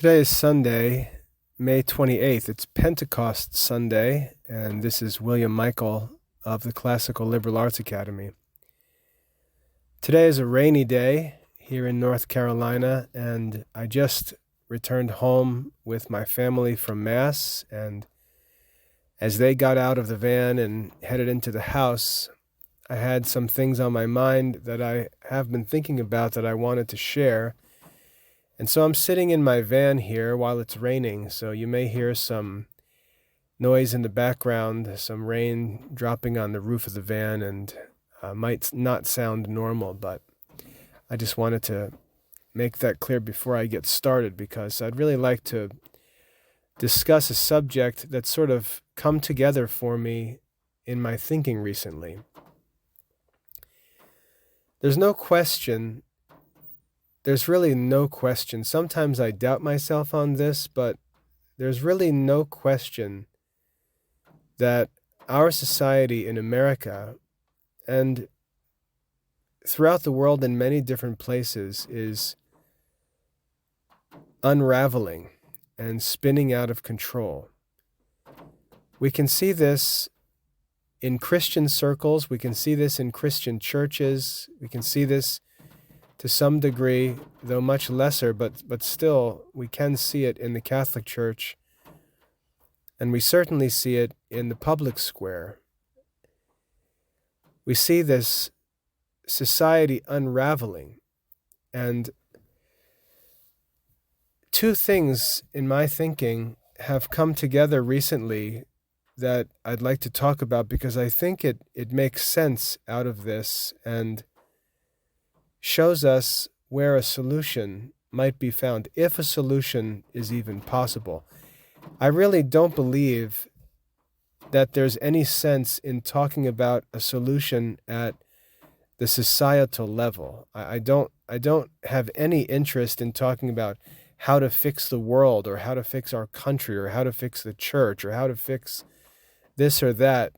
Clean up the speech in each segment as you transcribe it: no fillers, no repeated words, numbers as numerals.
Today is Sunday, May 28th. It's Pentecost Sunday, and this is William Michael of the Classical Liberal Arts Academy. Today is a rainy day here in North Carolina, and I just returned home with my family from Mass, and as they got out of the van and headed into the house, I had some things on my mind that I have been thinking about that I wanted to share. And so I'm sitting in my van here while it's raining, so you may hear some noise in the background, some rain dropping on the roof of the van, and might not sound normal, but I just wanted to make that clear before I get started, because I'd really like to discuss a subject that's sort of come together for me in my thinking recently. There's really no question. Sometimes I doubt myself on this, but there's really no question that our society in America and throughout the world in many different places is unraveling and spinning out of control. We can see this in Christian circles. We can see this in Christian churches. We can see this to some degree, though much lesser, but still we can see it in the Catholic Church, and we certainly see it in the public square. We see this society unraveling, and two things in my thinking have come together recently that I'd like to talk about, because I think it makes sense out of this and shows us where a solution might be found, if a solution is even possible. I really don't believe that there's any sense in talking about a solution at the societal level. I don't have any interest in talking about how to fix the world, or how to fix our country, or how to fix the church, or how to fix this or that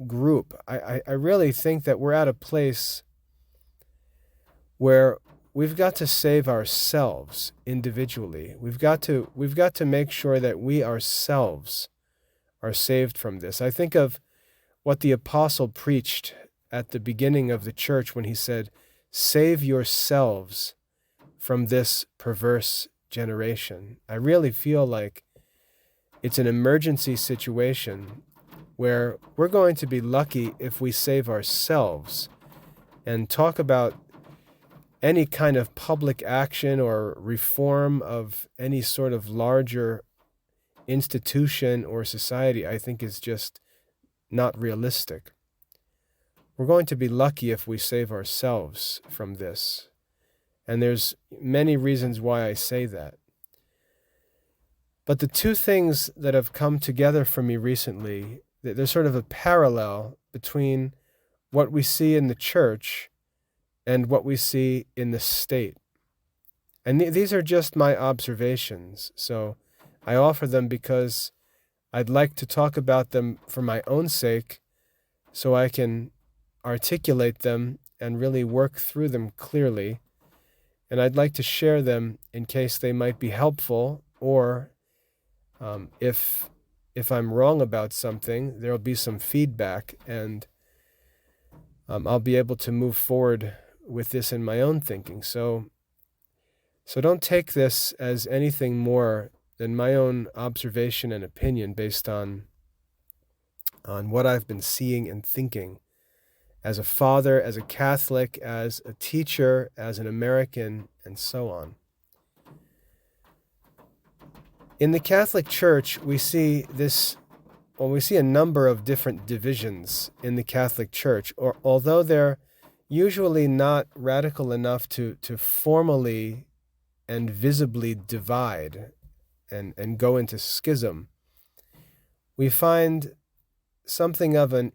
group. I really think that we're at a place where we've got to save ourselves individually. We've got to make sure that we ourselves are saved from this. I think of what the apostle preached at the beginning of the church when he said, "Save yourselves from this perverse generation." I really feel like it's an emergency situation where we're going to be lucky if we save ourselves. And talk about any kind of public action or reform of any sort of larger institution or society, I think is just not realistic. We're going to be lucky if we save ourselves from this. And there's many reasons why I say that. But the two things that have come together for me recently, there's sort of a parallel between what we see in the church and what we see in the state. And these are just my observations, so I offer them because I'd like to talk about them for my own sake, so I can articulate them and really work through them clearly. And I'd like to share them in case they might be helpful, or if I'm wrong about something, there'll be some feedback, and I'll be able to move forward with this in my own thinking. So don't take this as anything more than my own observation and opinion based on what I've been seeing and thinking as a father, as a Catholic, as a teacher, as an American, and so on. In the Catholic Church, we see a number of different divisions in the Catholic Church, although they're usually not radical enough to formally and visibly divide and go into schism. We find something of an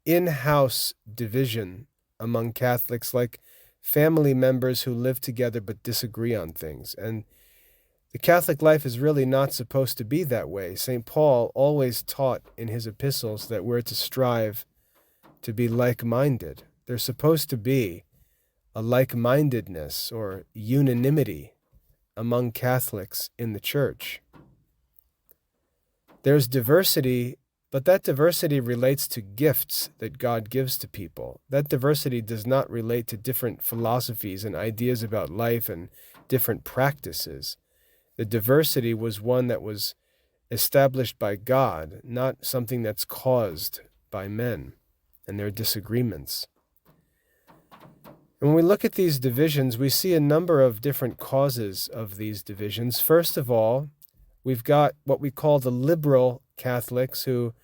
in-house division among Catholics, like family members who live together but disagree on things. And the Catholic life is really not supposed to be that way. St. Paul always taught in his epistles that we're to strive to be like-minded. There's supposed to be a like-mindedness or unanimity among Catholics in the Church. There's diversity, but that diversity relates to gifts that God gives to people. That diversity does not relate to different philosophies and ideas about life and different practices. The diversity was one that was established by God, not something that's caused by men and their disagreements. And when we look at these divisions, we see a number of different causes of these divisions. First of all, we've got what we call the liberal Catholics, who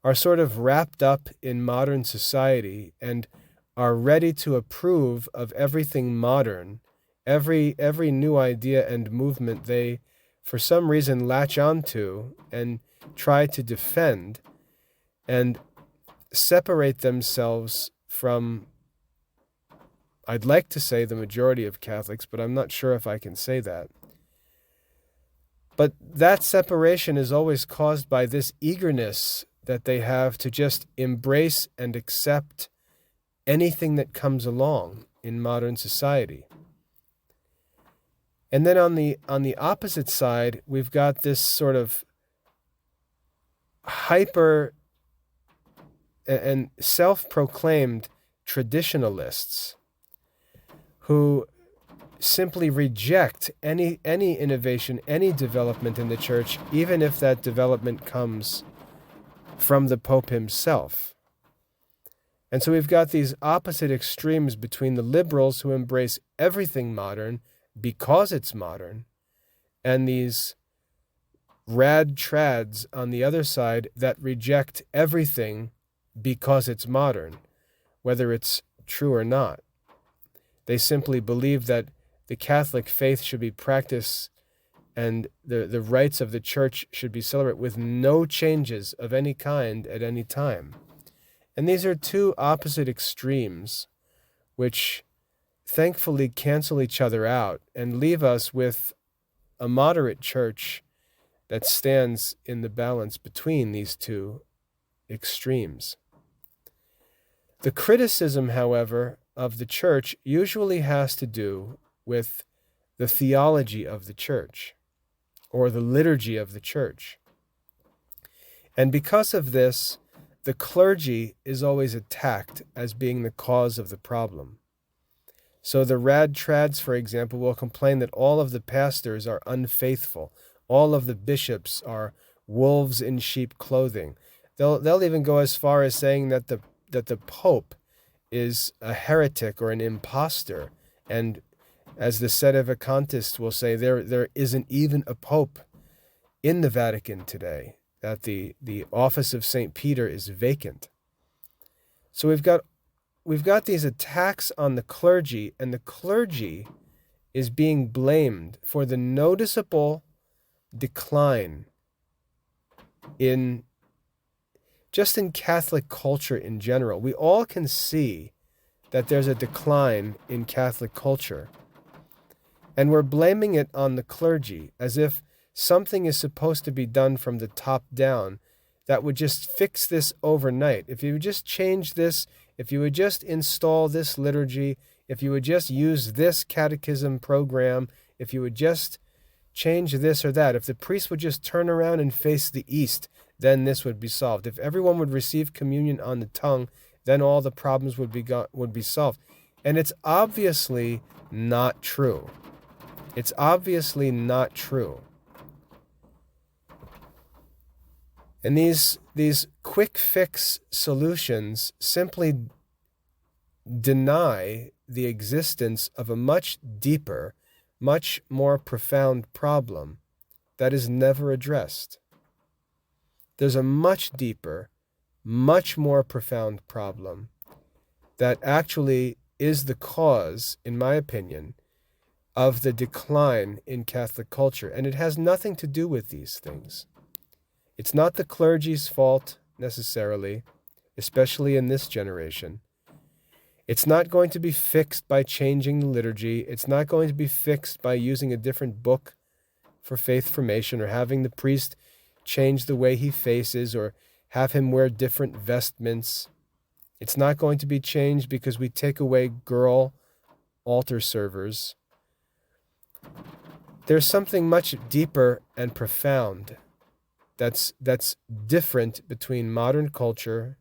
are sort of wrapped up in modern society and are ready to approve of everything modern. Every new idea and movement they, for some reason, latch onto and try to defend and separate themselves from, I'd like to say, the majority of Catholics, but I'm not sure if I can say that. But that separation is always caused by this eagerness that they have to just embrace and accept anything that comes along in modern society. And then on the opposite side, we've got this sort of hyper and self-proclaimed traditionalists who simply reject any innovation, any development in the Church, even if that development comes from the Pope himself. And so we've got these opposite extremes between the liberals who embrace everything modern because it's modern, and these rad trads on the other side that reject everything because it's modern, whether it's true or not. They simply believe that the Catholic faith should be practiced and the rites of the Church should be celebrated with no changes of any kind at any time. And these are two opposite extremes which thankfully cancel each other out and leave us with a moderate Church that stands in the balance between these two extremes. The criticism, however, of the Church usually has to do with the theology of the Church or the liturgy of the Church. And because of this, the clergy is always attacked as being the cause of the problem. So the rad trads, for example, will complain that all of the pastors are unfaithful. All of the bishops are wolves in sheep clothing. They'll even go as far as saying that the Pope is a heretic or an impostor. And as the sedevacantists will say, there isn't even a Pope in the Vatican today, that the office of St. Peter is vacant. So we've got these attacks on the clergy, and the clergy is being blamed for the noticeable decline in Catholic culture in general. We all can see that there's a decline in Catholic culture, and we're blaming it on the clergy as if something is supposed to be done from the top down that would just fix this overnight. If you would just change this, if you would just install this liturgy, if you would just use this catechism program, if you would just change this or that, if the priest would just turn around and face the east, then this would be solved. If everyone would receive communion on the tongue, then all the problems would be solved. And it's obviously not true. It's obviously not true. And these quick fix solutions simply deny the existence of a much deeper, much more profound problem that is never addressed. There's a much deeper, much more profound problem that actually is the cause, in my opinion, of the decline in Catholic culture. And it has nothing to do with these things. It's not the clergy's fault necessarily, especially in this generation. It's not going to be fixed by changing the liturgy. It's not going to be fixed by using a different book for faith formation or having the priest change the way he faces or have him wear different vestments. It's not going to be changed because we take away girl altar servers. there's something much deeper and profound that's different between modern culture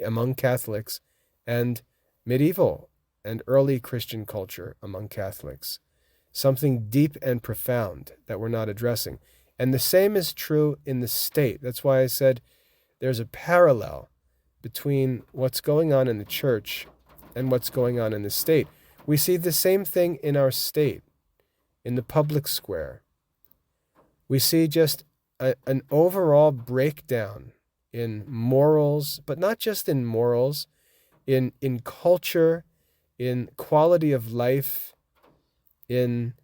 among Catholics and medieval and early Christian culture among Catholics. Something deep and profound that we're not addressing. And the same is true in the state. That's why I said there's a parallel between what's going on in the church and what's going on in the state. We see the same thing in our state, in the public square. We see just an overall breakdown in morals, but not just in morals, in culture, in quality of life, in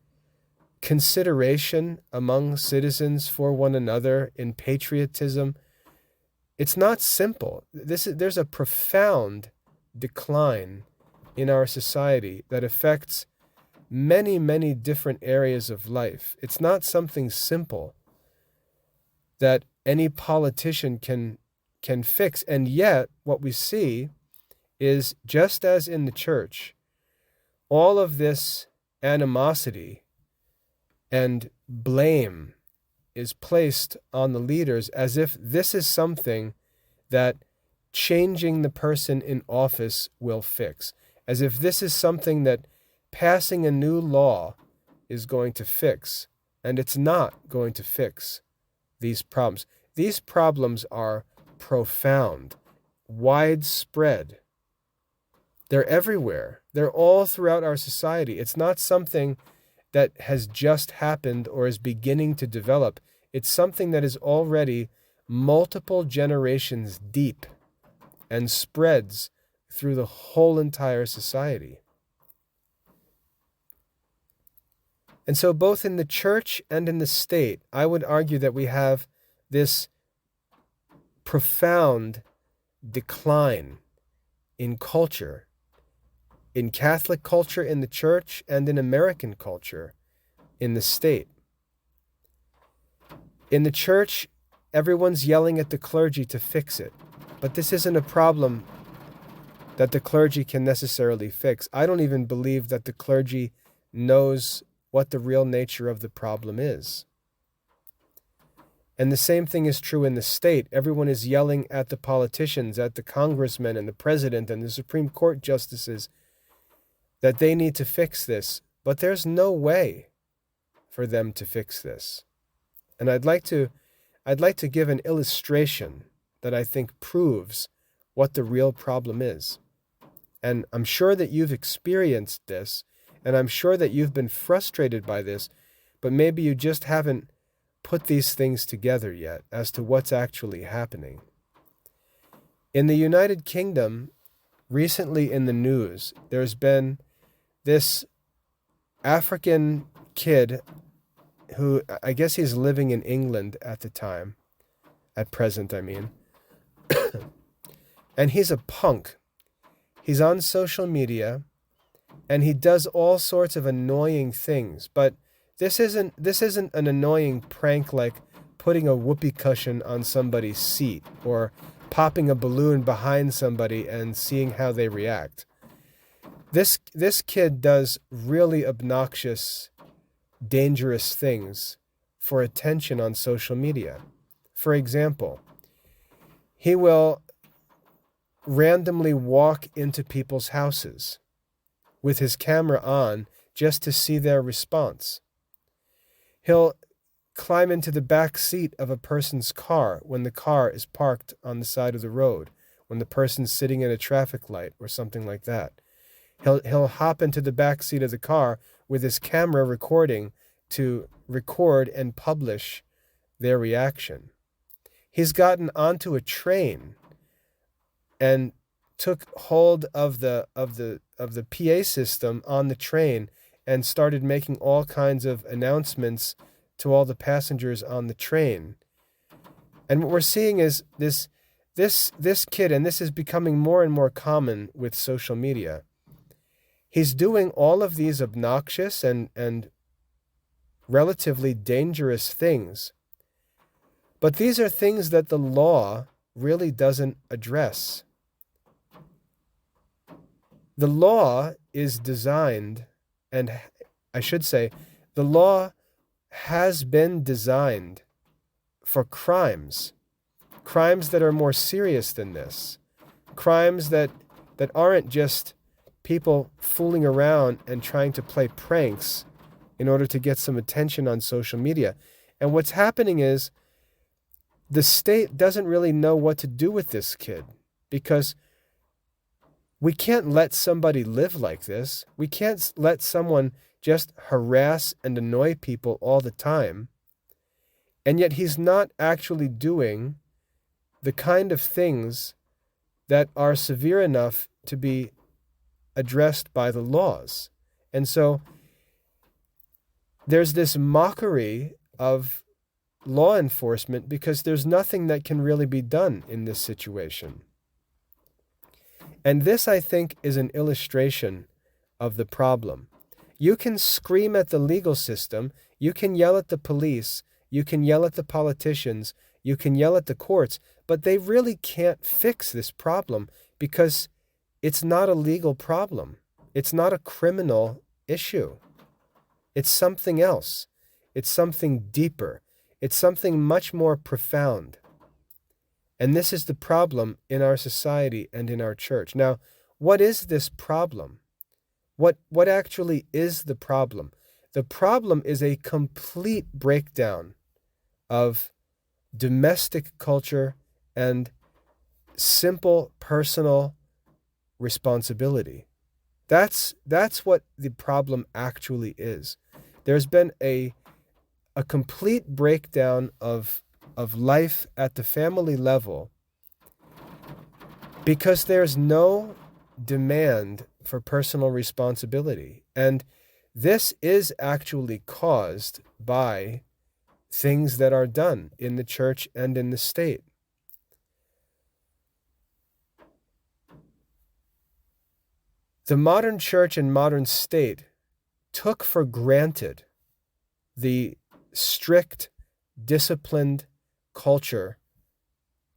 consideration among citizens for one another, in patriotism. It's not simple. There's a profound decline in our society that affects many, many different areas of life. It's not something simple that any politician can fix. And yet, what we see is, just as in the church, all of this animosity and blame is placed on the leaders as if this is something that changing the person in office will fix, as if this is something that passing a new law is going to fix, and it's not going to fix these problems. These problems are profound, widespread. They're everywhere. They're all throughout our society. It's not something that has just happened or is beginning to develop. It's something that is already multiple generations deep and spreads through the whole entire society. And so both in the church and in the state, I would argue that we have this profound decline in culture, in Catholic culture in the church and in American culture in the state. In the church, everyone's yelling at the clergy to fix it. But this isn't a problem that the clergy can necessarily fix. I don't even believe that the clergy knows what the real nature of the problem is. And the same thing is true in the state. Everyone is yelling at the politicians, at the congressmen and the president and the Supreme Court justices that they need to fix this. But there's no way for them to fix this. And I'd like to give an illustration that I think proves what the real problem is. And I'm sure that you've experienced this, and I'm sure that you've been frustrated by this, but maybe you just haven't put these things together yet as to what's actually happening. In the United Kingdom, recently in the news, there's been this African kid who, I guess he's living in England at present, I mean. And he's a punk. He's on social media, and he does all sorts of annoying things. But this isn't an annoying prank like putting a whoopee cushion on somebody's seat or popping a balloon behind somebody and seeing how they react. This kid does really obnoxious, dangerous things for attention on social media. For example, he will randomly walk into people's houses with his camera on just to see their response. He'll climb into the back seat of a person's car when the car is parked on the side of the road, when the person's sitting at a traffic light or something like that. He'll hop into the back seat of the car with his camera recording to record and publish their reaction. He's gotten onto a train and took hold of the PA system on the train and started making all kinds of announcements to all the passengers on the train. And what we're seeing is this kid, and this is becoming more and more common with social media. He's doing all of these obnoxious and relatively dangerous things. But these are things that the law really doesn't address. The law is designed, and I should say, the law has been designed for crimes that are more serious than this, crimes that aren't just people fooling around and trying to play pranks in order to get some attention on social media. And what's happening is the state doesn't really know what to do with this kid, because we can't let somebody live like this. We can't let someone just harass and annoy people all the time. And yet he's not actually doing the kind of things that are severe enough to be addressed by the laws. And so there's this mockery of law enforcement because there's nothing that can really be done in this situation. And this, I think, is an illustration of the problem. You can scream at the legal system, you can yell at the police, you can yell at the politicians, you can yell at the courts, but they really can't fix this problem because it's not a legal problem. It's not a criminal issue. It's something else. It's something deeper. It's something much more profound. And this is the problem in our society and in our church. Now, what is this problem? What actually is the problem? The problem is a complete breakdown of domestic culture and simple personal responsibility. That's what the problem actually is. There's been a complete breakdown of life at the family level because there's no demand for personal responsibility. And this is actually caused by things that are done in the church and in the state. The modern church and modern state took for granted the strict, disciplined culture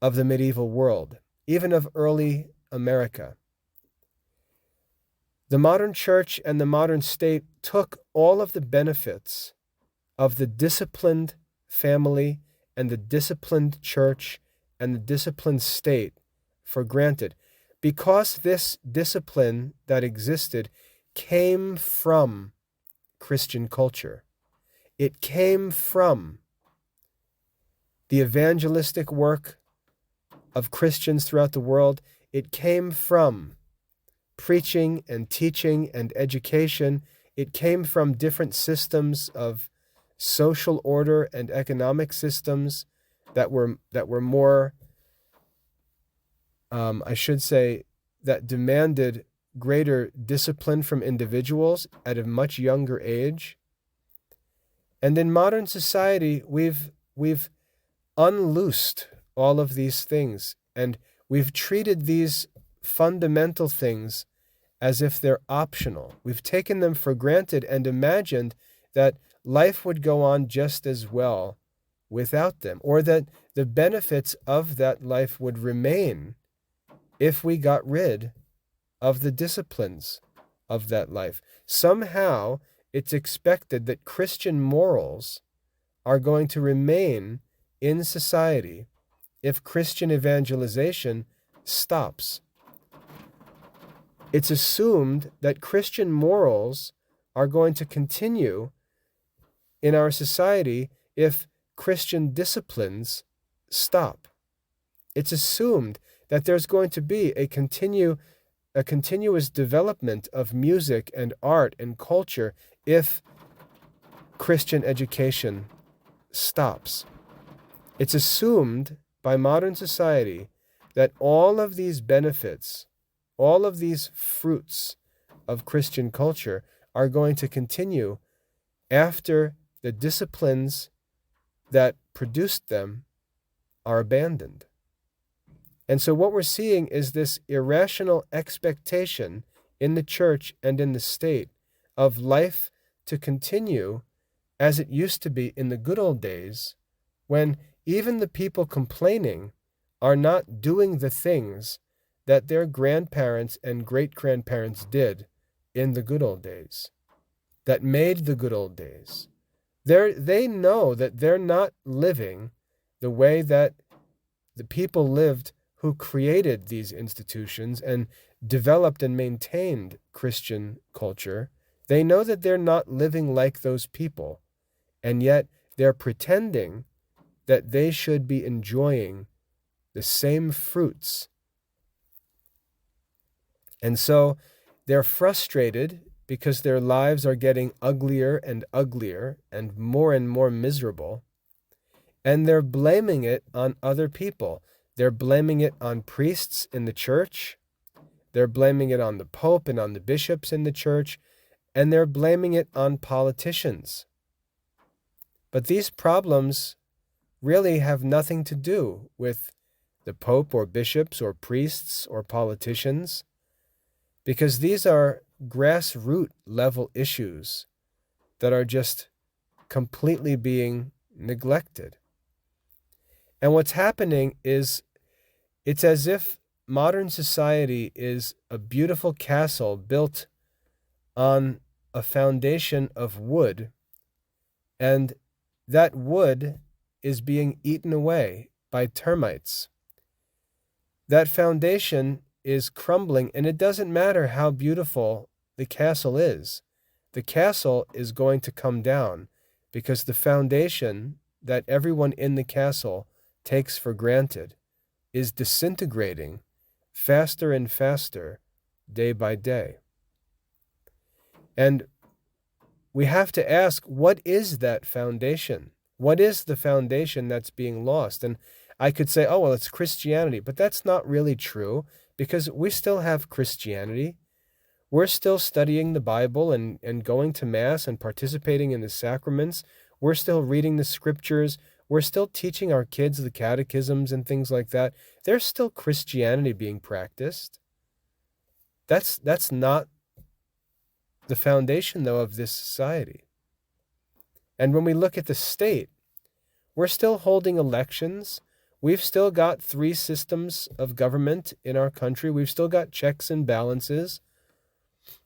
of the medieval world, even of early America. The modern church and the modern state took all of the benefits of the disciplined family and the disciplined church and the disciplined state for granted, because this discipline that existed came from Christian culture. It came from the evangelistic work of Christians throughout the world. It came from preaching and teaching and education. It came from different systems of social order and economic systems that were more, that demanded greater discipline from individuals at a much younger age. And in modern society, we've unloosed all of these things, and we've treated these fundamental things as if they're optional. We've taken them for granted and imagined that life would go on just as well without them, or that the benefits of that life would remain if we got rid of the disciplines of that life. Somehow, it's expected that Christian morals are going to remain in society if Christian evangelization stops. It's assumed that Christian morals are going to continue in our society if Christian disciplines stop. It's assumed that there's going to be a continuous development of music and art and culture if Christian education stops. It's assumed by modern society that all of these benefits, all of these fruits of Christian culture are going to continue after the disciplines that produced them are abandoned. And so what we're seeing is this irrational expectation in the church and in the state of life to continue as it used to be in the good old days, when even the people complaining are not doing the things that their grandparents and great-grandparents did in the good old days, that made the good old days. They know that they're not living the way that the people lived who created these institutions and developed and maintained Christian culture. They know that they're not living like those people, and yet they're pretending that they should be enjoying the same fruits. And so they're frustrated because their lives are getting uglier and uglier and more miserable. And they're blaming it on other people. They're blaming it on priests in the church. They're blaming it on the Pope and on the bishops in the church. And they're blaming it on politicians. But these problems really have nothing to do with the Pope or bishops or priests or politicians, because these are grassroots level issues that are just completely being neglected. And what's happening is it's as if modern society is a beautiful castle built on a foundation of wood, and that wood is being eaten away by termites. That foundation is crumbling, and it doesn't matter how beautiful the castle is. The castle is going to come down because the foundation that everyone in the castle takes for granted is disintegrating faster and faster day by day. And we have to ask, what is that foundation? What is the foundation that's being lost? And I could say, oh, well, it's Christianity, but that's not really true, because we still have Christianity. We're still studying the Bible and going to Mass and participating in the sacraments. We're still reading the scriptures. We're still teaching our kids the catechisms and things like that. There's still Christianity being practiced. That's not the foundation, though, of this society. And when we look at the state, we're still holding elections. We've still got 3 systems of government in our country. We've still got checks and balances.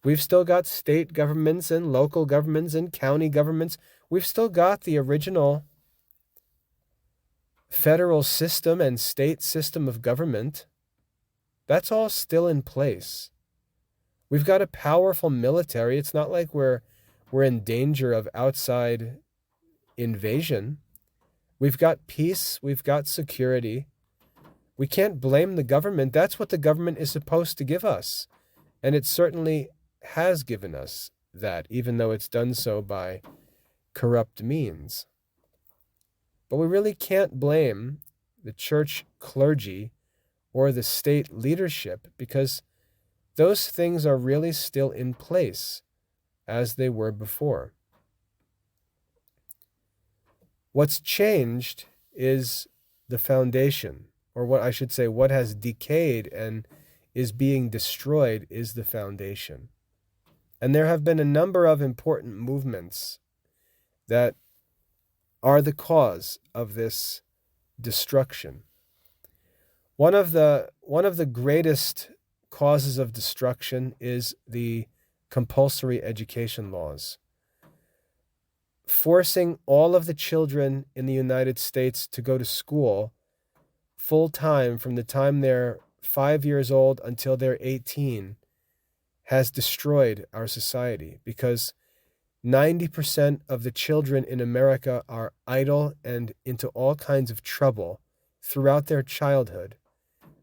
We've still got state governments and local governments and county governments. We've still got the original federal system and state system of government. That's all still in place. We've got a powerful military. It's not like we're in danger of outside invasion. We've got peace. We've got security. We can't blame the government. That's what the government is supposed to give us. And it certainly has given us that, even though it's done so by corrupt means. But we really can't blame the church clergy or the state leadership, because those things are really still in place as they were before. What's changed is the foundation, or what I should say, what has decayed and is being destroyed is the foundation. And there have been a number of important movements that are the cause of this destruction. One of the greatest causes of destruction is the compulsory education laws, forcing all of the children in the United States to go to school full time from the time they're 5 years old until they're 18 has destroyed our society, because 90% of the children in America are idle and into all kinds of trouble throughout their childhood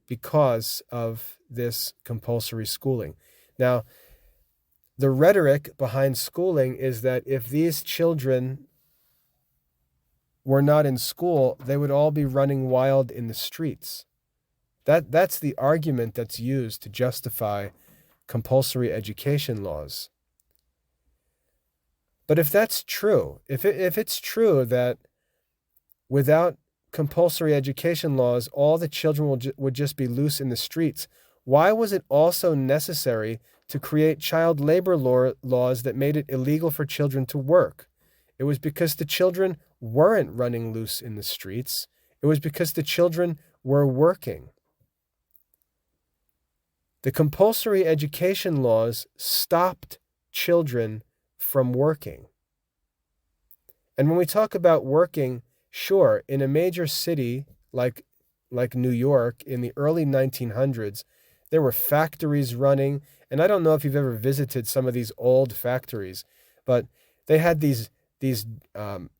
because of this compulsory schooling. Now, the rhetoric behind schooling is that if these children were not in school, they would all be running wild in the streets. That's the argument that's used to justify compulsory education laws. But if that's true, if it's true that without compulsory education laws, all the children would just be loose in the streets, why was it also necessary to create child labor laws that made it illegal for children to work? It was because the children weren't running loose in the streets. It was because the children were working. The compulsory education laws stopped children from working. And when we talk about working, sure, in a major city like New York in the early 1900s, there were factories running. And I don't know if you've ever visited some of these old factories, but they had these um,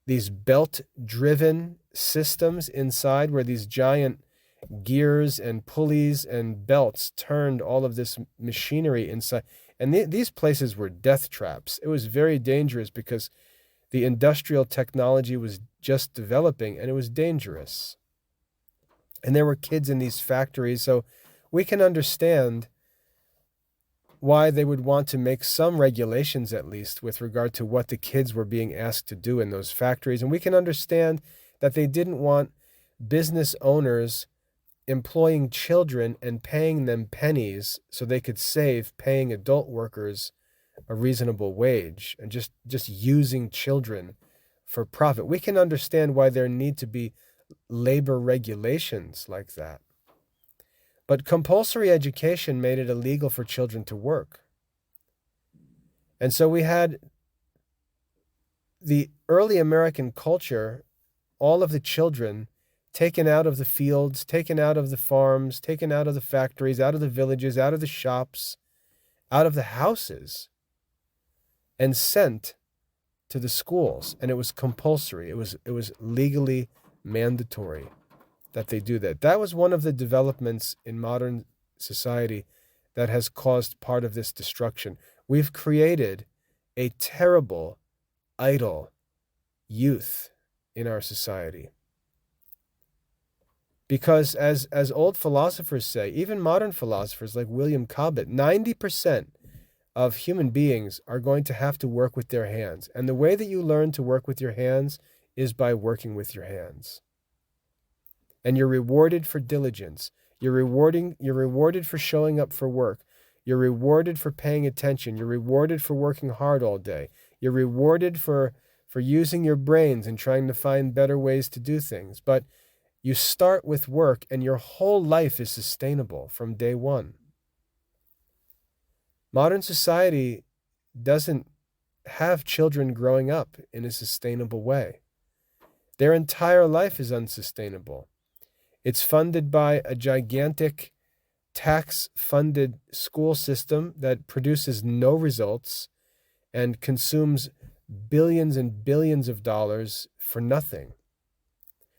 these belt-driven systems inside where these giant gears and pulleys and belts turned all of this machinery inside. And these places were death traps. It was very dangerous because the industrial technology was just developing and it was dangerous. And there were kids in these factories. So we can understand why they would want to make some regulations, at least, with regard to what the kids were being asked to do in those factories. And we can understand that they didn't want business owners employing children and paying them pennies so they could save paying adult workers a reasonable wage and just using children for profit. We can understand why there need to be labor regulations like that. But compulsory education made it illegal for children to work. And so we had the early American culture, all of the children taken out of the fields, taken out of the farms, taken out of the factories, out of the villages, out of the shops, out of the houses, and sent to the schools. And it was compulsory. It was legally mandatory that they do that. That was one of the developments in modern society that has caused part of this destruction. We've created a terrible, idle youth in our society. Because as old philosophers say, even modern philosophers like William Cobbett, 90% of human beings are going to have to work with their hands. And the way that you learn to work with your hands is by working with your hands. And you're rewarded for diligence. You're rewarded for showing up for work. You're rewarded for paying attention. You're rewarded for working hard all day. You're rewarded for using your brains and trying to find better ways to do things. But you start with work and your whole life is sustainable from day one. Modern society doesn't have children growing up in a sustainable way. Their entire life is unsustainable. It's funded by a gigantic tax-funded school system that produces no results and consumes billions and billions of dollars for nothing.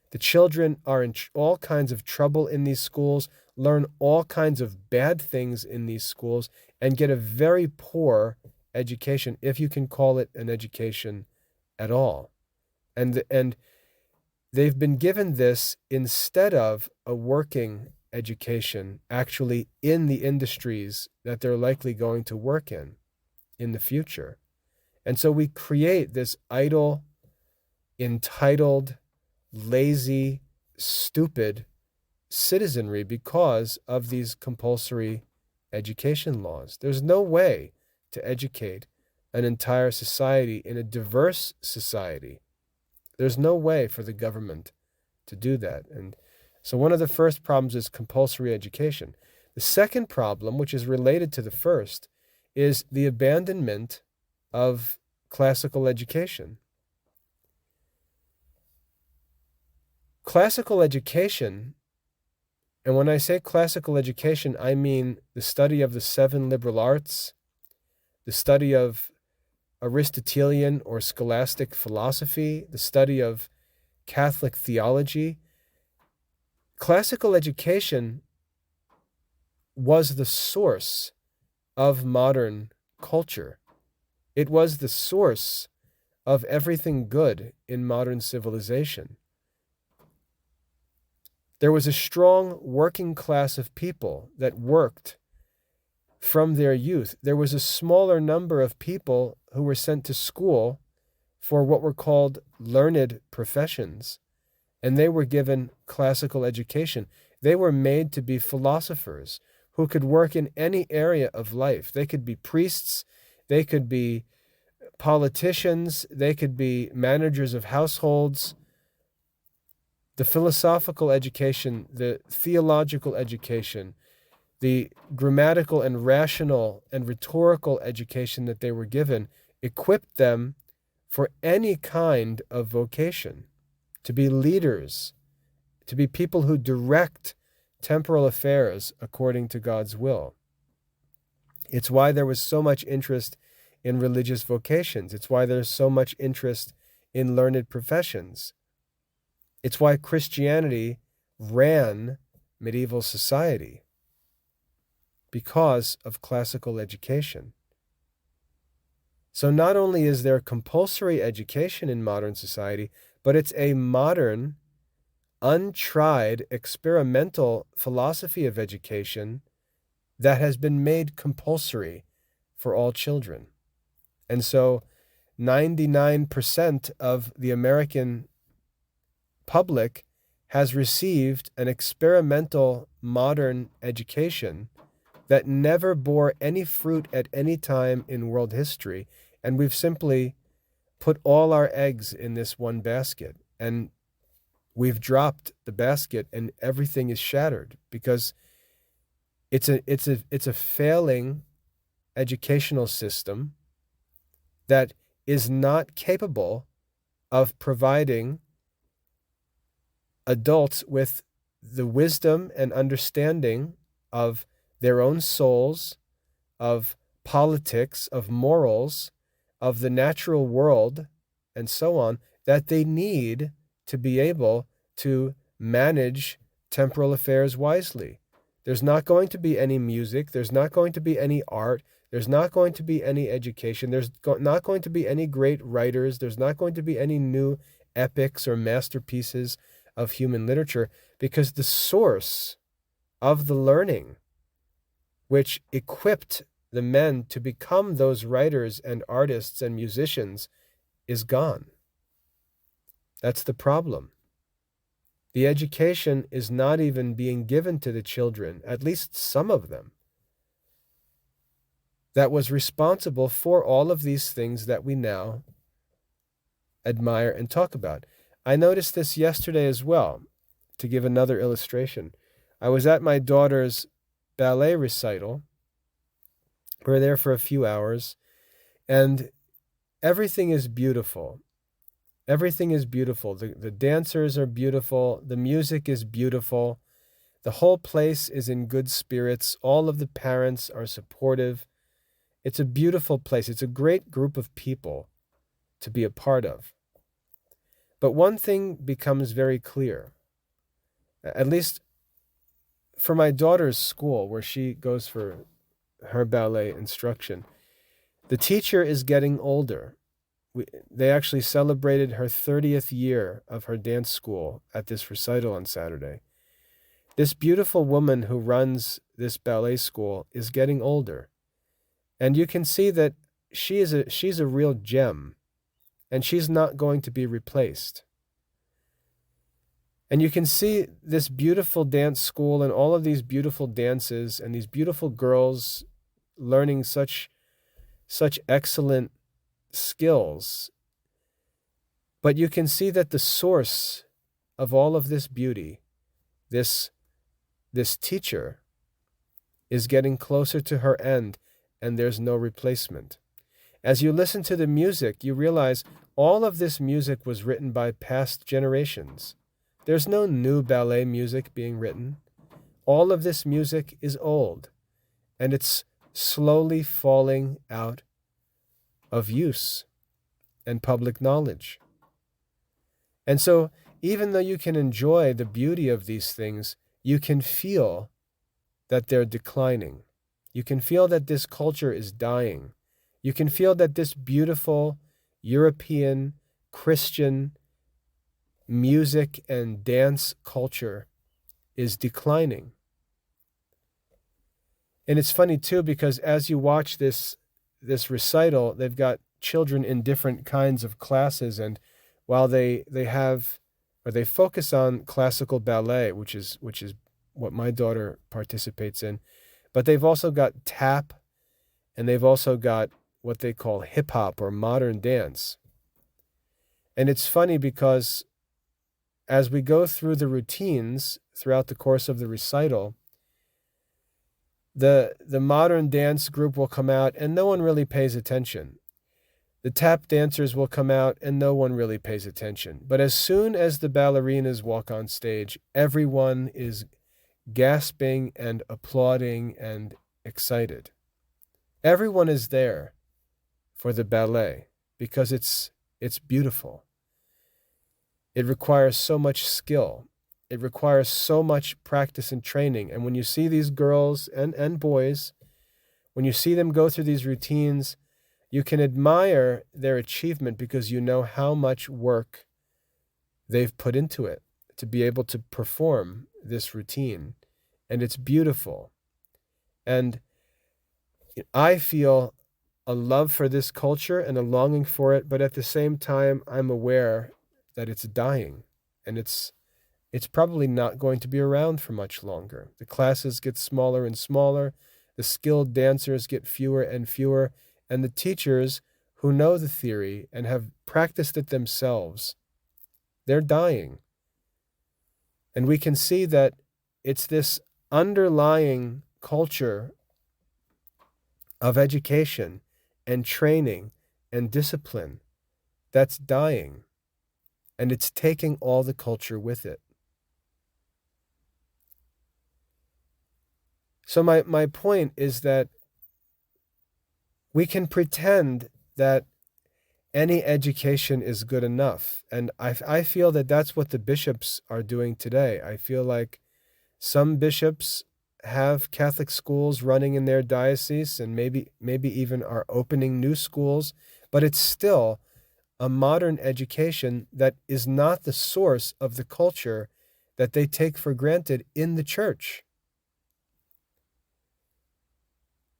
The children are in all kinds of trouble in these schools, learn all kinds of bad things in these schools, and get a very poor education, if you can call it an education at all. And they've been given this instead of a working education actually in the industries that they're likely going to work in the future. And so we create this idle, entitled, lazy, stupid citizenry because of these compulsory education laws. There's no way to educate an entire society in a diverse society. There's no way for the government to do that. And so one of the first problems is compulsory education. The second problem, which is related to the first, is the abandonment of classical education. Classical education, and when I say classical education, I mean the study of the 7 liberal arts, the study of Aristotelian or scholastic philosophy, the study of Catholic theology. Classical education was the source of modern culture. It was the source of everything good in modern civilization. There was a strong working class of people that worked from their youth. There was a smaller number of people who were sent to school for what were called learned professions, and they were given classical education. They were made to be philosophers who could work in any area of life. They could be priests, they could be politicians, they could be managers of households. The philosophical education, the theological education, the grammatical and rational and rhetorical education that they were given equipped them for any kind of vocation, to be leaders, to be people who direct temporal affairs according to God's will. It's why there was so much interest in religious vocations. It's why there's so much interest in learned professions. It's why Christianity ran medieval society, because of classical education. So not only is there compulsory education in modern society, but it's a modern, untried, experimental philosophy of education that has been made compulsory for all children. And so 99% of the American public has received an experimental modern education that never bore any fruit at any time in world history. And we've simply put all our eggs in this one basket. And we've dropped the basket and everything is shattered because it's a failing educational system that is not capable of providing adults with the wisdom and understanding of their own souls, of politics, of morals, of the natural world, and so on, that they need to be able to manage temporal affairs wisely. There's not going to be any music. There's not going to be any art. There's not going to be any education. There's not going to be any great writers. There's not going to be any new epics or masterpieces of human literature, because the source of the learning which equipped the men to become those writers and artists and musicians is gone. That's the problem. The education is not even being given to the children, at least some of them, that was responsible for all of these things that we now admire and talk about. I noticed this yesterday as well, to give another illustration. I was at my daughter's ballet recital. We were there for a few hours, and everything is beautiful. Everything is beautiful. The dancers are beautiful. The music is beautiful. The whole place is in good spirits. All of the parents are supportive. It's a beautiful place. It's a great group of people to be a part of. But one thing becomes very clear, at least for my daughter's school, where she goes for her ballet instruction. The teacher is getting older. They actually celebrated her 30th year of her dance school at this recital on Saturday. This beautiful woman who runs this ballet school is getting older. And you can see that she's a real gem, and she's not going to be replaced. And you can see this beautiful dance school and all of these beautiful dances and these beautiful girls learning such excellent skills. But you can see that the source of all of this beauty, this teacher, is getting closer to her end, and there's no replacement. As you listen to the music, you realize all of this music was written by past generations. There's no new ballet music being written. All of this music is old, and it's slowly falling out of use and public knowledge. And so, even though you can enjoy the beauty of these things, you can feel that they're declining. You can feel that this culture is dying. You can feel that this beautiful European Christian music and dance culture is declining. And it's funny too, because as you watch this recital, they've got children in different kinds of classes, and while they focus on classical ballet, which is what my daughter participates in, but they've also got tap, and they've also got what they call hip hop or modern dance. And it's funny because as we go through the routines throughout the course of the recital, the modern dance group will come out and no one really pays attention. The tap dancers will come out and no one really pays attention. But as soon as the ballerinas walk on stage, everyone is gasping and applauding and excited. Everyone is there for the ballet because it's beautiful. It requires so much skill. It requires so much practice and training. And when you see these girls and boys, when you see them go through these routines, you can admire their achievement because you know how much work they've put into it to be able to perform this routine. And it's beautiful. And I feel a love for this culture and a longing for it, but at the same time, I'm aware that it's dying, and it's probably not going to be around for much longer. The classes get smaller and smaller, the skilled dancers get fewer and fewer, and the teachers who know the theory and have practiced it themselves, they're dying. And we can see that it's this underlying culture of education and training and discipline that's dying, and it's taking all the culture with it. So my point is that we can pretend that any education is good enough. And I feel that that's what the bishops are doing today. I feel like some bishops have Catholic schools running in their diocese and maybe even are opening new schools, but it's still a modern education that is not the source of the culture that they take for granted in the church.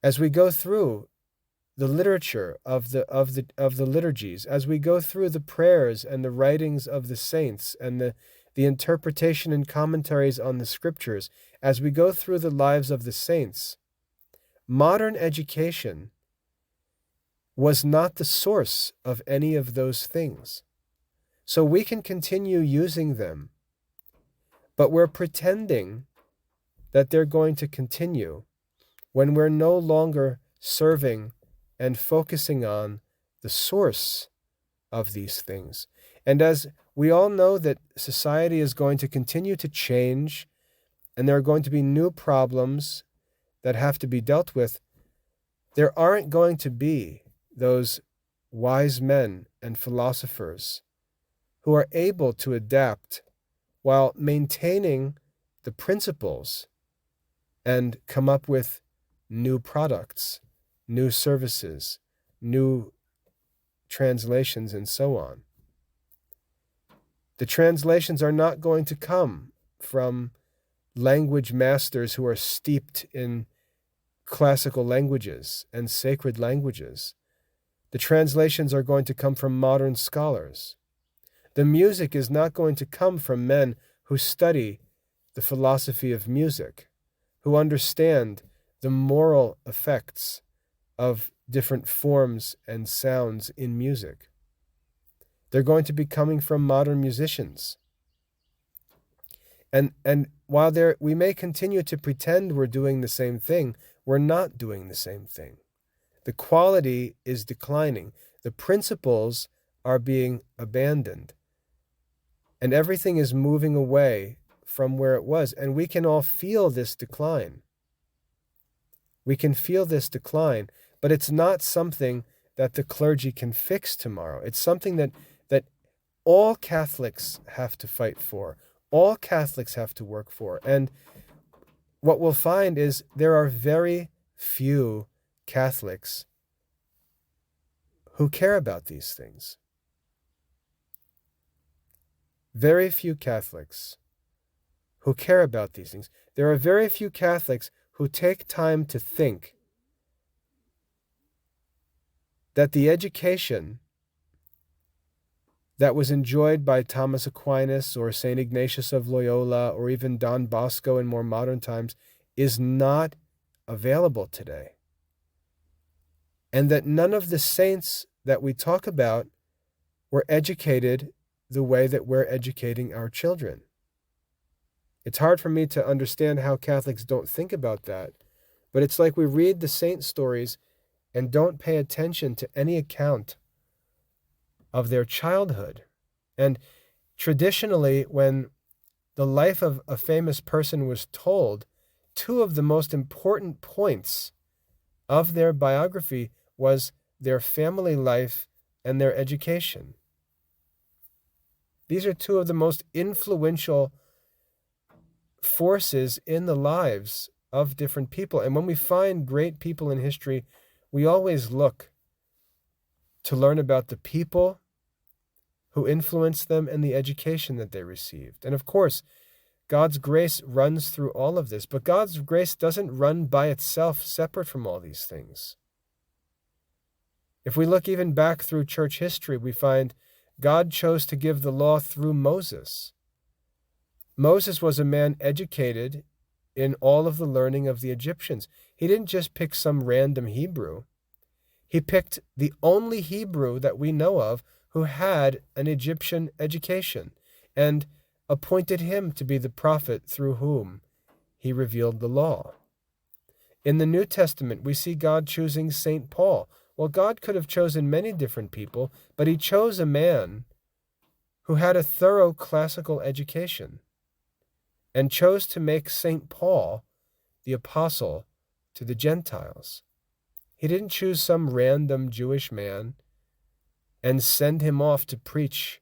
As we go through the literature of the liturgies, as we go through the prayers and the writings of the saints and the interpretation and commentaries on the scriptures, as we go through the lives of the saints, modern education was not the source of any of those things. So we can continue using them, but we're pretending that they're going to continue when we're no longer serving and focusing on the source of these things. And as we all know that society is going to continue to change, and there are going to be new problems that have to be dealt with, there aren't going to be those wise men and philosophers who are able to adapt while maintaining the principles and come up with new products, new services, new translations, and so on. The translations are not going to come from language masters who are steeped in classical languages and sacred languages. The translations are going to come from modern scholars. The music is not going to come from men who study the philosophy of music, who understand the moral effects of different forms and sounds in music. They're going to be coming from modern musicians. And while we may continue to pretend we're doing the same thing, we're not doing the same thing. The quality is declining. The principles are being abandoned. And everything is moving away from where it was. And we can all feel this decline. We can feel this decline, but it's not something that the clergy can fix tomorrow. It's something that all Catholics have to fight for. All Catholics have to work for. And what we'll find is there are very few Catholics who care about these things. Very few Catholics who care about these things. There are very few Catholics who take time to think that the education that was enjoyed by Thomas Aquinas or St. Ignatius of Loyola or even Don Bosco in more modern times is not available today. And that none of the saints that we talk about were educated the way that we're educating our children. It's hard for me to understand how Catholics don't think about that, but it's like we read the saint stories and don't pay attention to any account of their childhood. And traditionally, when the life of a famous person was told, two of the most important points of their biography was their family life and their education. These are two of the most influential forces in the lives of different people. And when we find great people in history, we always look to learn about the people who influenced them and the education that they received. And of course, God's grace runs through all of this, but God's grace doesn't run by itself separate from all these things. If we look even back through church history, we find God chose to give the law through Moses. Moses was a man educated in all of the learning of the Egyptians. He didn't just pick some random Hebrew. He picked the only Hebrew that we know of who had an Egyptian education and appointed him to be the prophet through whom he revealed the law. In the New Testament, we see God choosing St. Paul. Well, God could have chosen many different people, but he chose a man who had a thorough classical education and chose to make St. Paul the apostle to the Gentiles. He didn't choose some random Jewish man and send him off to preach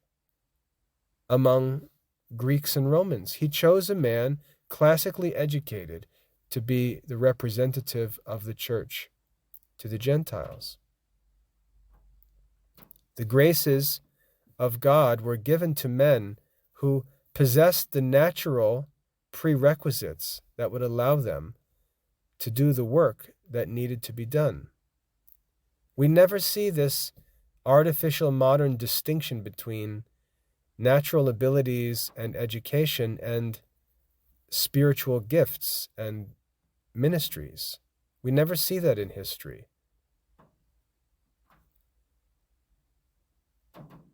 among Greeks and Romans. He chose a man classically educated to be the representative of the church to the Gentiles. The graces of God were given to men who possessed the natural prerequisites that would allow them to do the work that needed to be done. We never see this artificial modern distinction between natural abilities and education and spiritual gifts and ministries. We never see that in history.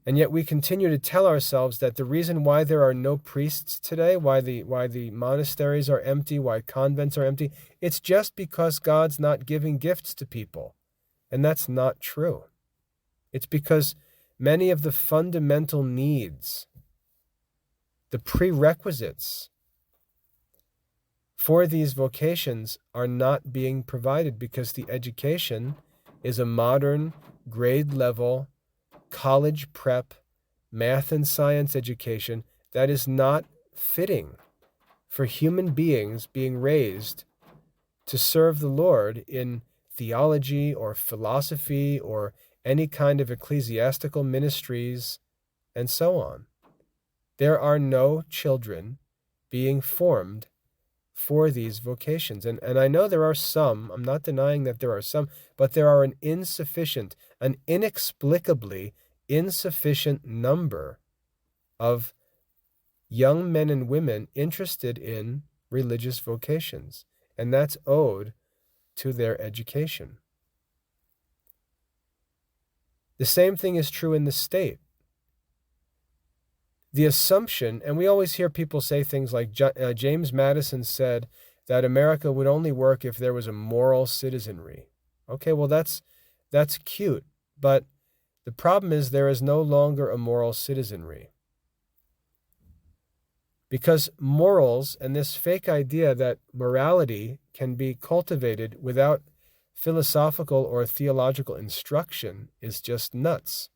And yet we continue to tell ourselves that the reason why there are no priests today, why the monasteries are empty, why convents are empty, it's just because God's not giving gifts to people. And that's not true. It's because many of the fundamental needs, the prerequisites for these vocations are not being provided because the education is a modern, grade-level, college prep, math and science education that is not fitting for human beings being raised to serve the Lord in theology or philosophy or any kind of ecclesiastical ministries and so on. There are no children being formed for these vocations. And I know there are some, I'm not denying that there are some, but there are an inexplicably insufficient number of young men and women interested in religious vocations. And that's owed to their education. The same thing is true in the state. The assumption, and we always hear people say things like James Madison said that America would only work if there was a moral citizenry. Okay, well that's cute, but the problem is there is no longer a moral citizenry. Because morals and this fake idea that morality can be cultivated without philosophical or theological instruction is just nuts.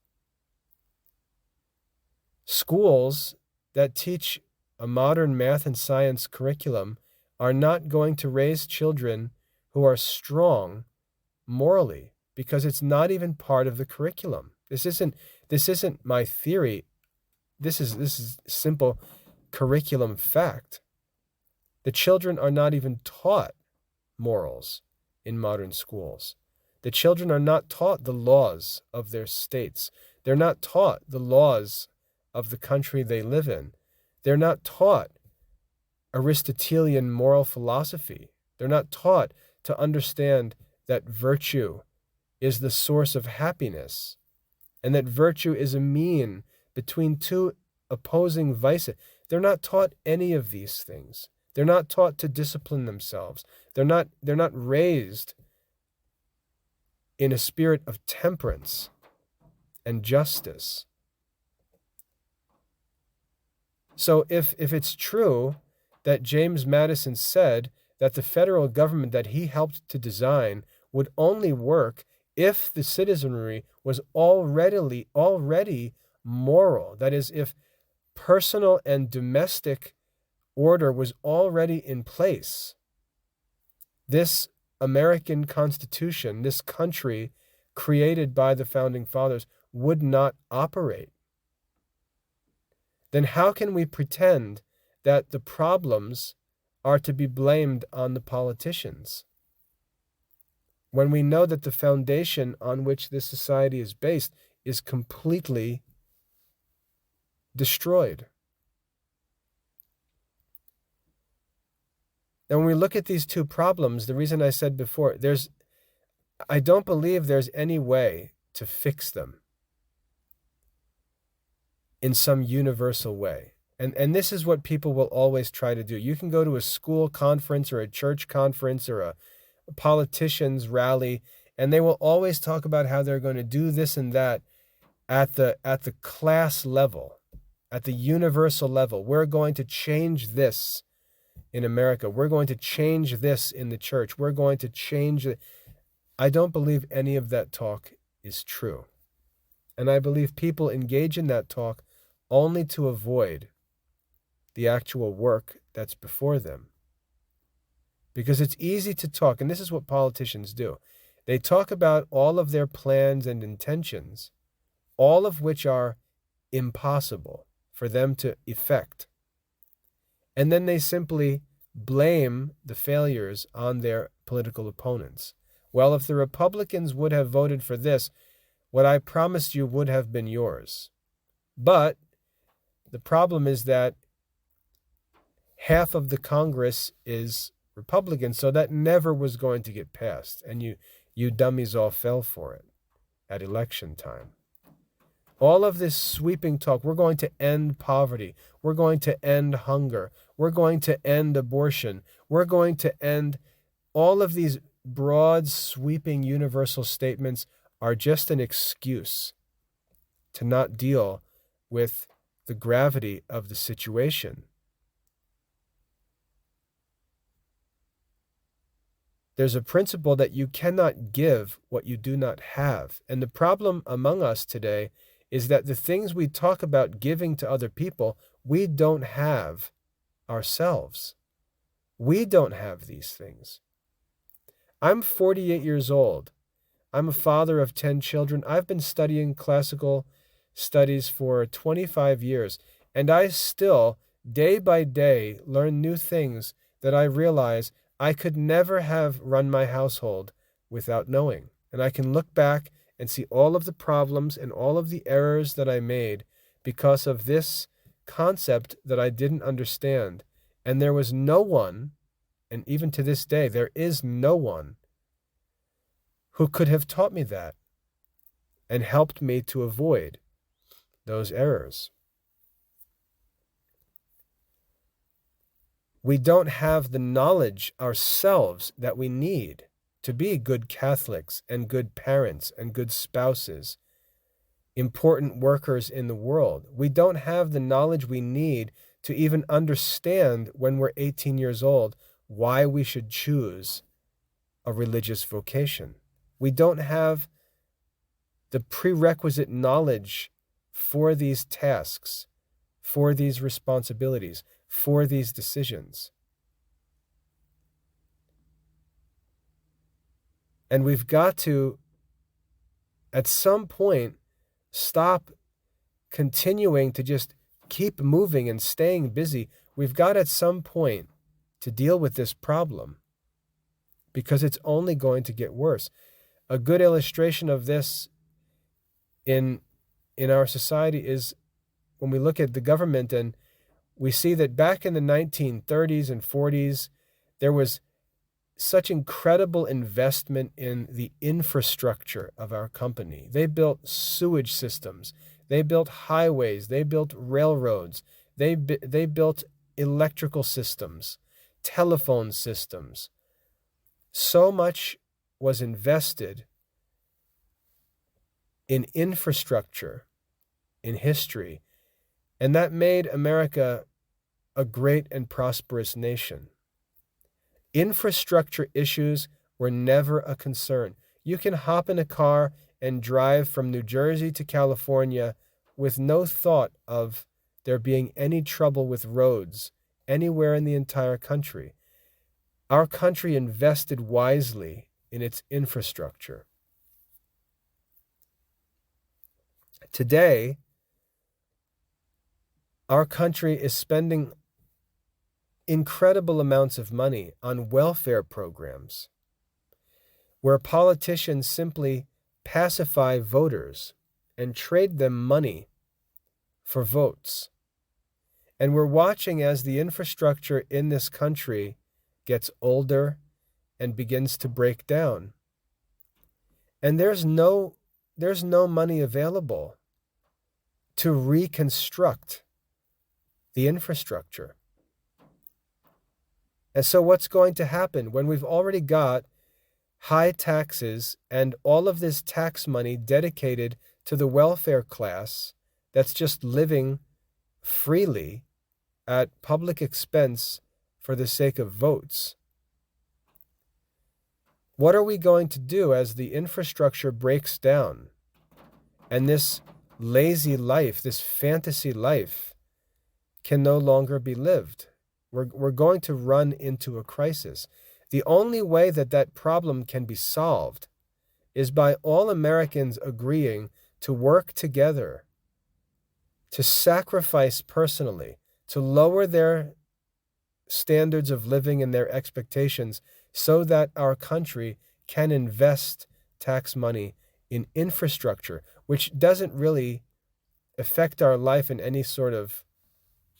Schools that teach a modern math and science curriculum are not going to raise children who are strong morally because it's not even part of the curriculum. This isn't my theory. This is simple curriculum fact. The children are not even taught morals in modern schools. The children are not taught the laws of their states. They're not taught the laws of the country they live in. They're not taught Aristotelian moral philosophy. They're not taught to understand that virtue is the source of happiness and that virtue is a mean between two opposing vices. They're not taught any of these things. They're not taught to discipline themselves. They're not raised in a spirit of temperance and justice So if it's true that James Madison said that the federal government that he helped to design would only work if the citizenry was already moral, that is, if personal and domestic order was already in place, this American Constitution, this country created by the Founding Fathers, would not operate. Then how can we pretend that the problems are to be blamed on the politicians when we know that the foundation on which this society is based is completely destroyed? And when we look at these two problems, the reason I said before, I don't believe there's any way to fix them in some universal way. And this is what people will always try to do. You can go to a school conference or a church conference or a politician's rally, and they will always talk about how they're going to do this and that at the class level, at the universal level. We're going to change this in America. We're going to change this in the church. We're going to change it. I don't believe any of that talk is true. And I believe people engage in that talk only to avoid the actual work that's before them. Because it's easy to talk, and this is what politicians do. They talk about all of their plans and intentions, all of which are impossible for them to effect. And then they simply blame the failures on their political opponents. Well, if the Republicans would have voted for this, what I promised you would have been yours. But the problem is that half of the Congress is Republican, so that never was going to get passed. And you dummies all fell for it at election time. All of this sweeping talk, we're going to end poverty, we're going to end hunger, we're going to end abortion, we're going to end all of these broad, sweeping, universal statements are just an excuse to not deal with the gravity of the situation. There's a principle that you cannot give what you do not have. And the problem among us today is that the things we talk about giving to other people, we don't have ourselves. We don't have these things. I'm 48 years old. I'm a father of 10 children. I've been studying classical studies for 25 years, and I still, day by day, learn new things that I realize I could never have run my household without knowing. And I can look back and see all of the problems and all of the errors that I made because of this concept that I didn't understand. And there was no one, and even to this day, there is no one who could have taught me that and helped me to avoid those errors. We don't have the knowledge ourselves that we need to be good Catholics and good parents and good spouses, important workers in the world. We don't have the knowledge we need to even understand when we're 18 years old why we should choose a religious vocation. We don't have the prerequisite knowledge for these tasks, for these responsibilities, for these decisions. And we've got to, at some point, stop continuing to just keep moving and staying busy. We've got at some point to deal with this problem because it's only going to get worse. A good illustration of this in our society is when we look at the government, and we see that back in the 1930s and 40s, there was such incredible investment in the infrastructure of our company. They built sewage systems, they built highways, they built railroads, they built electrical systems, telephone systems. So much was invested in infrastructure in history And that made America a great and prosperous nation. Infrastructure issues were never a concern. You can hop in a car and drive from New Jersey to California with no thought of there being any trouble with roads anywhere in the entire country. Our country invested wisely in its infrastructure. Today, our country is spending incredible amounts of money on welfare programs where politicians simply pacify voters and trade them money for votes. And we're watching as the infrastructure in this country gets older and begins to break down. And there's no money available to reconstruct the infrastructure. And so what's going to happen when we've already got high taxes and all of this tax money dedicated to the welfare class that's just living freely at public expense for the sake of votes? What are we going to do as the infrastructure breaks down and this lazy life, this fantasy life, can no longer be lived? We're going to run into a crisis. The only way that that problem can be solved is by all Americans agreeing to work together, to sacrifice personally, to lower their standards of living and their expectations so that our country can invest tax money in infrastructure, which doesn't really affect our life in any sort of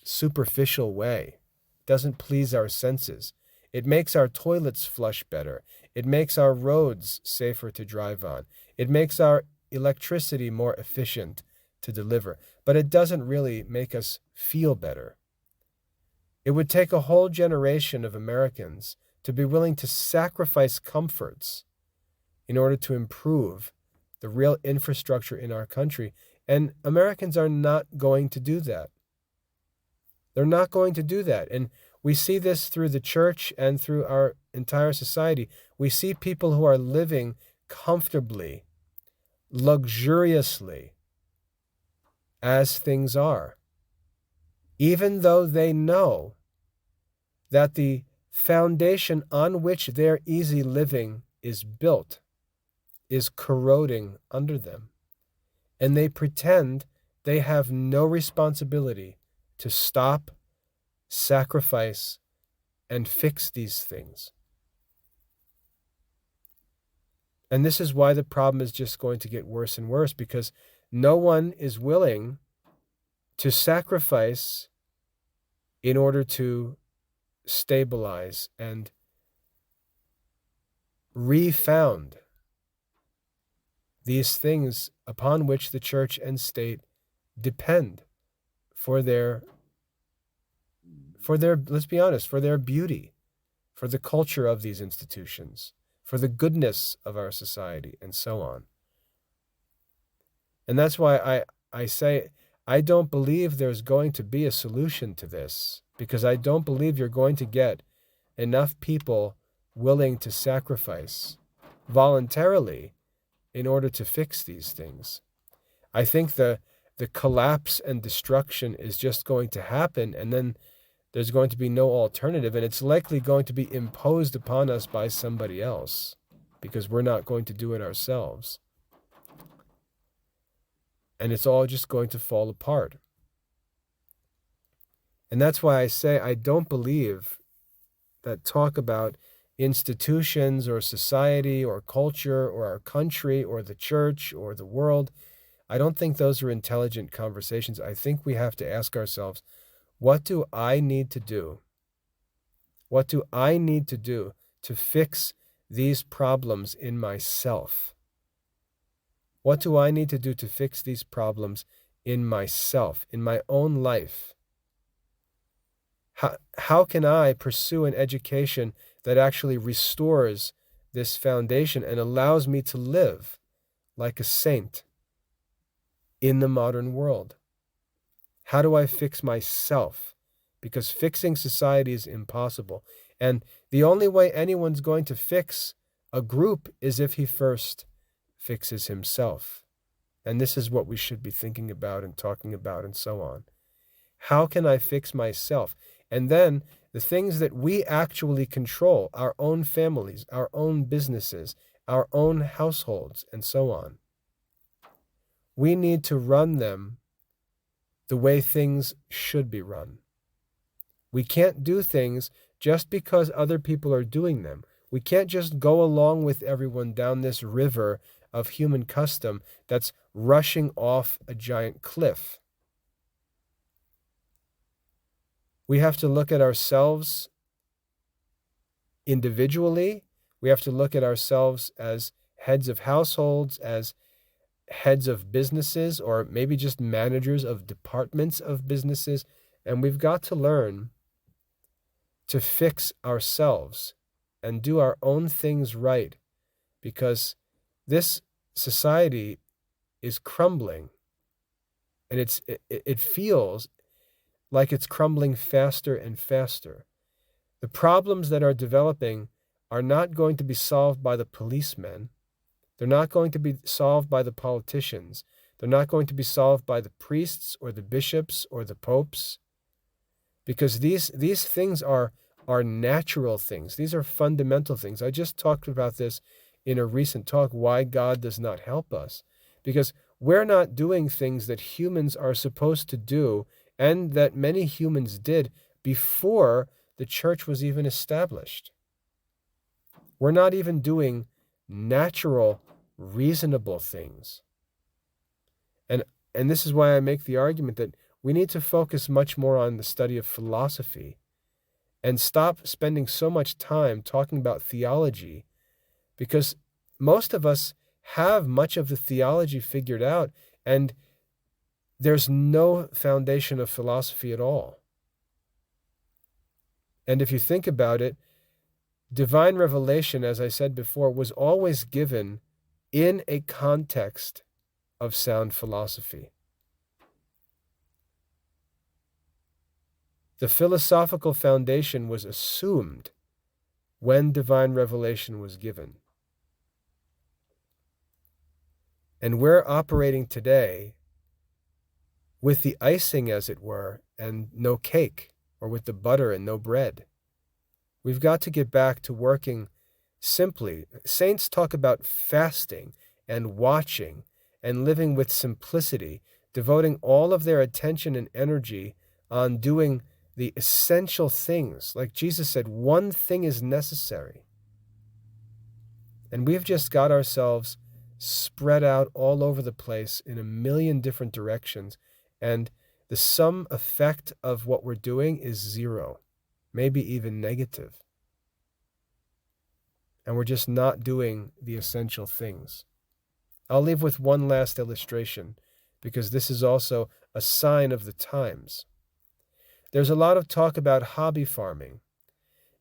superficial way, doesn't please our senses. It makes our toilets flush better. It makes our roads safer to drive on. It makes our electricity more efficient to deliver. But it doesn't really make us feel better. It would take a whole generation of Americans to be willing to sacrifice comforts in order to improve the real infrastructure in our country. And Americans are not going to do that. They're not going to do that. And we see this through the church and through our entire society. We see people who are living comfortably, luxuriously, as things are, even though they know that the foundation on which their easy living is built is corroding under them. And they pretend they have no responsibility to stop, sacrifice, and fix these things. And this is why the problem is just going to get worse and worse, because no one is willing to sacrifice in order to stabilize and refound these things upon which the church and state depend for their, let's be honest, for their beauty, for the culture of these institutions, for the goodness of our society, and so on. And that's why I say I don't believe there's going to be a solution to this, because I don't believe you're going to get enough people willing to sacrifice voluntarily in order to fix these things. I think the collapse and destruction is just going to happen, and then there's going to be no alternative, and it's likely going to be imposed upon us by somebody else because we're not going to do it ourselves. And it's all just going to fall apart. And that's why I say I don't believe that talk about institutions or society or culture or our country or the church or the world, I don't think those are intelligent conversations. I think we have to ask ourselves, what do I need to do? What do I need to do to fix these problems in myself? What do I need to do to fix these problems in myself, in my own life? How can I pursue an education that actually restores this foundation and allows me to live like a saint in the modern world? How do I fix myself? Because fixing society is impossible. And the only way anyone's going to fix a group is if he first fixes himself. And this is what we should be thinking about and talking about and so on. How can I fix myself? And then the things that we actually control, our own families, our own businesses, our own households, and so on. We need to run them the way things should be run. We can't do things just because other people are doing them. We can't just go along with everyone down this river of human custom that's rushing off a giant cliff. We have to look at ourselves individually. We have to look at ourselves as heads of households, as heads of businesses, or maybe just managers of departments of businesses. And we've got to learn to fix ourselves and do our own things right, because this society is crumbling, and it feels like it's crumbling faster and faster. The problems that are developing are not going to be solved by the policemen. They're not going to be solved by the politicians. They're not going to be solved by the priests or the bishops or the popes, because these things are natural things. These are fundamental things. I just talked about this in a recent talk, why God does not help us. Because we're not doing things that humans are supposed to do and that many humans did before the church was even established. We're not even doing natural, reasonable things. And this is why I make the argument that we need to focus much more on the study of philosophy and stop spending so much time talking about theology, because most of us have much of the theology figured out, and there's no foundation of philosophy at all. And if you think about it, divine revelation, as I said before, was always given in a context of sound philosophy. The philosophical foundation was assumed when divine revelation was given. And we're operating today with the icing, as it were, and no cake, or with the butter and no bread. We've got to get back to working simply. Saints talk about fasting and watching and living with simplicity, devoting all of their attention and energy on doing the essential things. Like Jesus said, one thing is necessary. And we've just got ourselves spread out all over the place in a million different directions. And the sum effect of what we're doing is zero, maybe even negative. And we're just not doing the essential things. I'll leave with one last illustration, because this is also a sign of the times. There's a lot of talk about hobby farming,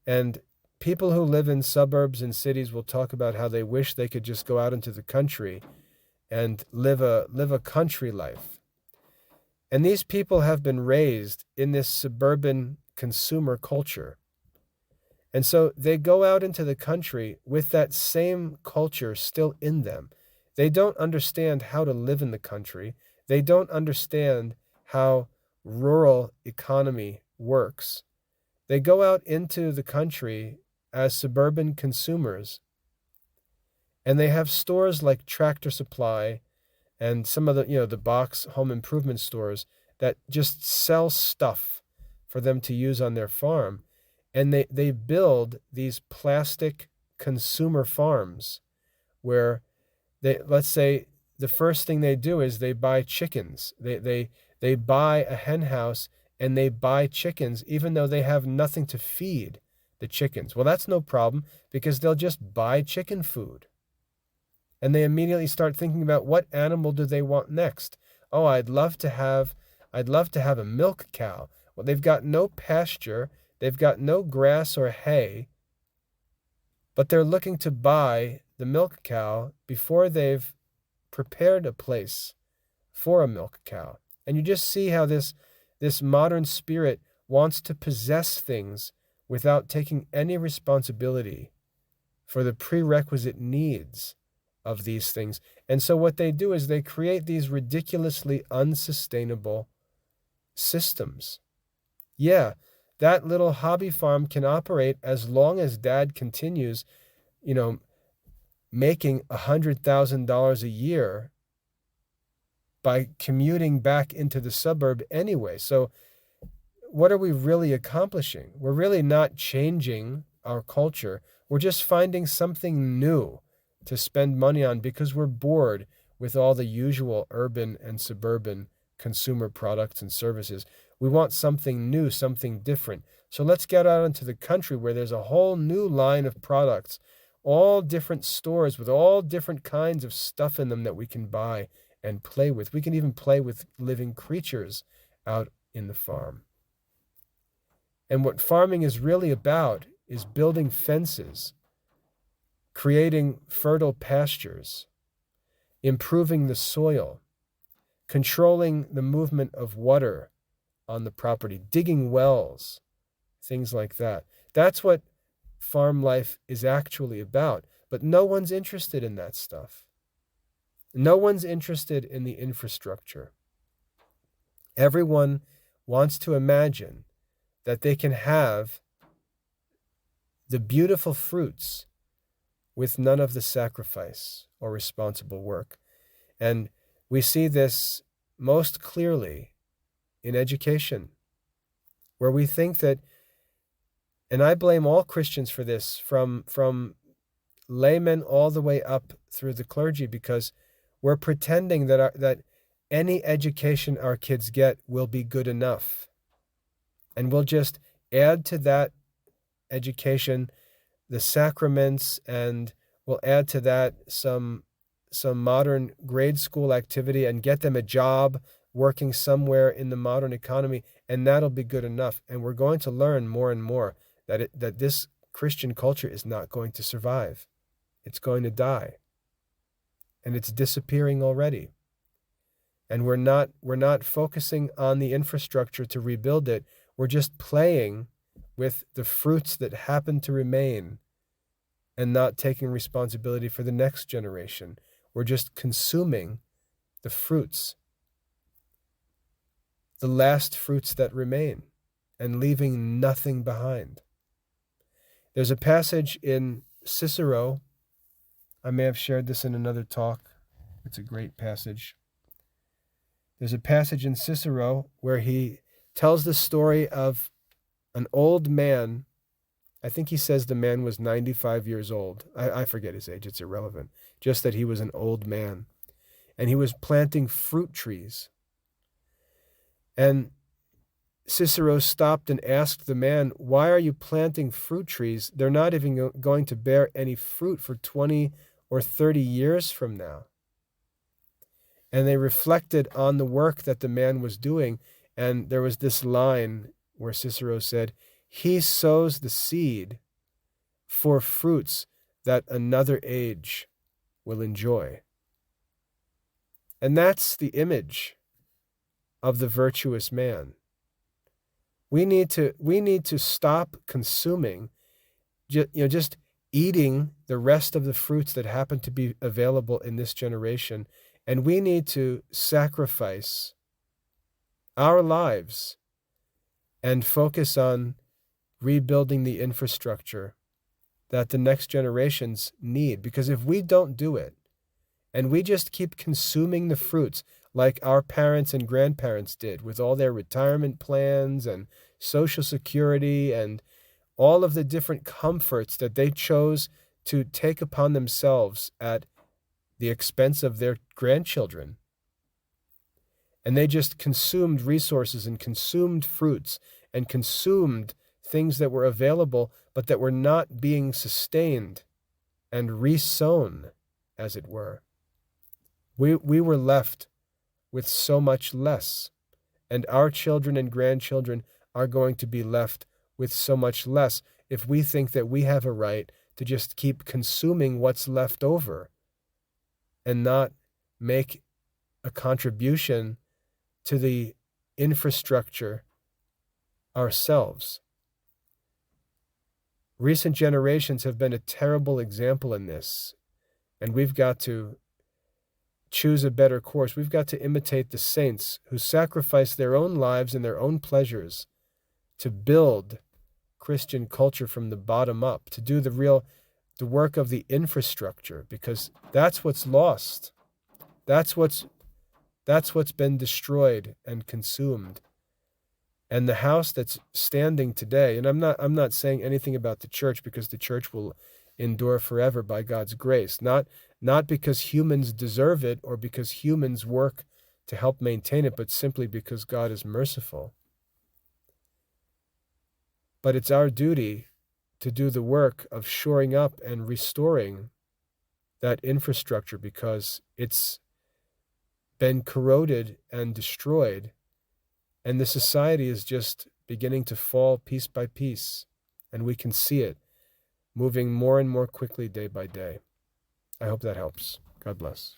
and people who live in suburbs and cities will talk about how they wish they could just go out into the country and live a country life. And these people have been raised in this suburban consumer culture. And so they go out into the country with that same culture still in them. They don't understand how to live in the country. They don't understand how rural economy works. They go out into the country as suburban consumers, and they have stores like Tractor Supply and some of the box home improvement stores that just sell stuff for them to use on their farm. And they build these plastic consumer farms where let's say the first thing they do is they buy chickens. They buy a hen house and they buy chickens, even though they have nothing to feed the chickens. Well, that's no problem, because they'll just buy chicken food. And they immediately start thinking about what animal do they want next. Oh, I'd love to have a milk cow. Well, they've got no pasture, they've got no grass or hay, but they're looking to buy the milk cow before they've prepared a place for a milk cow. And you just see how this This modern spirit wants to possess things without taking any responsibility for the prerequisite needs of these things. And so what they do is they create these ridiculously unsustainable systems. Yeah, that little hobby farm can operate as long as dad continues, making $100,000 a year by commuting back into the suburb anyway. So what are we really accomplishing? We're really not changing our culture. We're just finding something new to spend money on because we're bored with all the usual urban and suburban consumer products and services. We want something new, something different. So let's get out into the country where there's a whole new line of products, all different stores with all different kinds of stuff in them that we can buy and play with. We can even play with living creatures out in the farm. And what farming is really about is building fences, creating fertile pastures, improving the soil, controlling the movement of water on the property, digging wells, things like that. That's what farm life is actually about. But no one's interested in that stuff. No one's interested in the infrastructure. Everyone wants to imagine that they can have the beautiful fruits with none of the sacrifice or responsible work. And we see this most clearly in education, where we think that, and I blame all Christians for this, from laymen all the way up through the clergy, because we're pretending that any education our kids get will be good enough. And we'll just add to that education the sacraments, and we'll add to that some modern grade school activity and get them a job working somewhere in the modern economy, and that'll be good enough. And we're going to learn more and more that this Christian culture is not going to survive. It's going to die. And it's disappearing already. And we're not focusing on the infrastructure to rebuild it. We're just playing with the fruits that happen to remain and not taking responsibility for the next generation. We're just consuming the fruits, the last fruits that remain, and leaving nothing behind. There's a passage in Cicero. I may have shared this in another talk. It's a great passage. There's a passage in Cicero where he tells the story of an old man. I think he says the man was 95 years old. I forget his age. It's irrelevant. Just that he was an old man. And he was planting fruit trees. And Cicero stopped and asked the man, "Why are you planting fruit trees? They're not even going to bear any fruit for 20 or 30 years from now." And they reflected on the work that the man was doing. And there was this line where Cicero said, "He sows the seed for fruits that another age will enjoy." And that's the image of the virtuous man. We need to stop consuming, just eating the rest of the fruits that happen to be available in this generation. And we need to sacrifice our lives and focus on rebuilding the infrastructure that the next generations need. Because if we don't do it, and we just keep consuming the fruits like our parents and grandparents did with all their retirement plans and Social Security and all of the different comforts that they chose to take upon themselves at the expense of their grandchildren. And they just consumed resources and consumed fruits and consumed things that were available, but that were not being sustained and re-sown, as it were. We were left with so much less, and our children and grandchildren are going to be left with so much less if we think that we have a right to just keep consuming what's left over and not make a contribution to the infrastructure ourselves. Recent generations have been a terrible example in this, and we've got to choose a better course. We've got to imitate the saints who sacrificed their own lives and their own pleasures to build Christian culture from the bottom up, to do the work of the infrastructure, because that's what's lost. That's what's been destroyed and consumed. And the house that's standing today, and I'm not saying anything about the church, because the church will endure forever by God's grace, not because humans deserve it or because humans work to help maintain it, but simply because God is merciful. But it's our duty to do the work of shoring up and restoring that infrastructure, because it's been corroded and destroyed, and the society is just beginning to fall piece by piece, and we can see it moving more and more quickly day by day. I hope that helps. God bless.